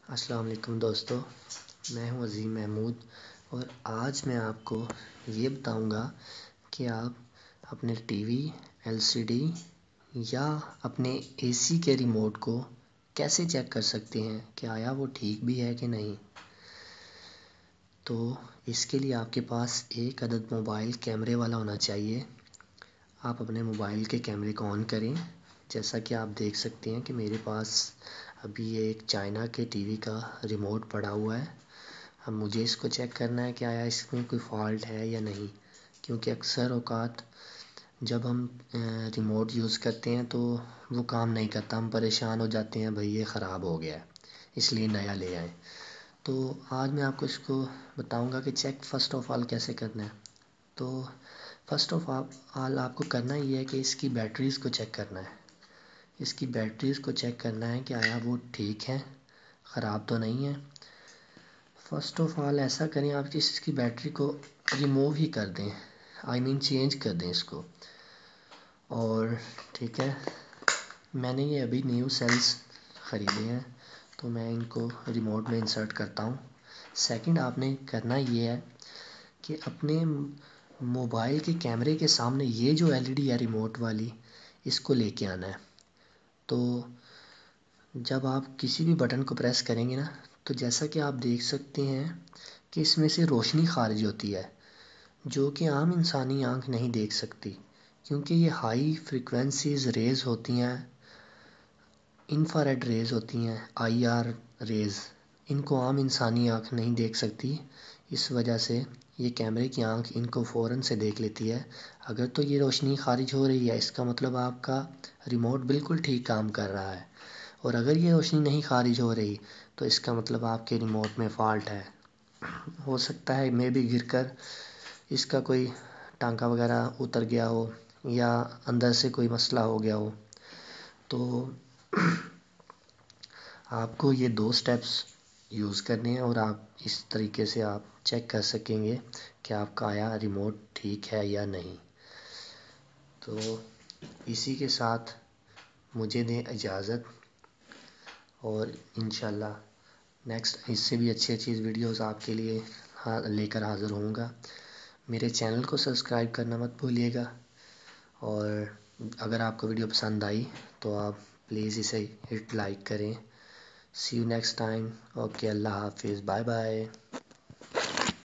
السلام علیکم دوستو، میں ہوں عظیم محمود اور آج میں آپ کو یہ بتاؤں گا کہ آپ اپنے T V, L C D یا اپنے اے سی کے ریموٹ کو کیسے چیک کر سکتے ہیں کہ آیا وہ ٹھیک بھی ہے کہ نہیں۔ تو اس کے لیے آپ کے پاس ایک عدد موبائل کیمرے والا ہونا چاہیے۔ آپ اپنے موبائل کے کیمرے کو آن کریں، جیسا کہ آپ دیکھ سکتے ہیں کہ میرے پاس ابھی ایک چائنا کے ٹی وی کا ریموٹ پڑا ہوا ہے۔ اب مجھے اس کو چیک کرنا ہے کہ آیا اس میں کوئی فالٹ ہے یا نہیں، کیونکہ اکثر اوقات جب ہم ریموٹ یوز کرتے ہیں تو وہ کام نہیں کرتا، ہم پریشان ہو جاتے ہیں، بھئی یہ خراب ہو گیا ہے اس لیے نیا لے آئیں۔ تو آج میں آپ کو اس کو بتاؤں گا کہ چیک فرسٹ آف آل کیسے کرنا ہے۔ تو فرسٹ آف آل آپ کو کرنا یہ ہے کہ اس کی بیٹریز کو چیک کرنا ہے۔ اس کی بیٹریز کو چیک کرنا ہے کہ آیا وہ ٹھیک ہے، خراب تو نہیں ہے۔ فرسٹ آف آل ایسا کریں، آپ اس کی بیٹری کو ریموو ہی کر دیں، چینج کر دیں اس کو۔ اور ٹھیک ہے، میں نے یہ ابھی نیو سیلز خریدے ہیں تو میں ان کو ریموٹ میں انسرٹ کرتا ہوں۔ سیکنڈ آپ نے کرنا یہ ہے کہ اپنے موبائل کے کیمرے کے سامنے یہ جو ایل ای ڈی ہے ریموٹ والی، اس کو لے کے آنا ہے۔ تو جب آپ کسی بھی بٹن کو پریس کریں گے نا، تو جیسا کہ آپ دیکھ سکتے ہیں کہ اس میں سے روشنی خارج ہوتی ہے، جو کہ عام انسانی آنکھ نہیں دیکھ سکتی، کیونکہ یہ ہائی فریکوینسیز ریز ہوتی ہیں، انفراریڈ ریز ہوتی ہیں، آئی آر ریز، ان کو عام انسانی آنکھ نہیں دیکھ سکتی۔ اس وجہ سے یہ کیمرے کی آنکھ ان کو فوراً سے دیکھ لیتی ہے۔ اگر تو یہ روشنی خارج ہو رہی ہے، اس کا مطلب آپ کا ریموٹ بالکل ٹھیک کام کر رہا ہے، اور اگر یہ روشنی نہیں خارج ہو رہی تو اس کا مطلب آپ کے ریموٹ میں فالٹ ہے۔ ہو سکتا ہے میں بھی گر کر اس کا کوئی ٹانکا وغیرہ اتر گیا ہو یا اندر سے کوئی مسئلہ ہو گیا ہو۔ تو آپ کو یہ دو سٹیپس یوز کرنے ہیں اور آپ اس طریقے سے آپ چیک کر سکیں گے کہ آپ کا آیا ریموٹ ٹھیک ہے یا نہیں۔ تو اسی کے ساتھ مجھے دیں اجازت، اور انشاءاللہ نیکسٹ اس سے بھی اچھی ویڈیوز آپ کے لیے لے کر حاضر ہوں گا۔ میرے چینل کو سبسکرائب کرنا مت بھولیے گا، اور اگر آپ کو ویڈیو پسند آئی تو آپ پلیز اسے ہٹ لائک کریں۔ سی یو نیکسٹ ٹائم۔ اوکے، اللہ حافظ، بائے بائے۔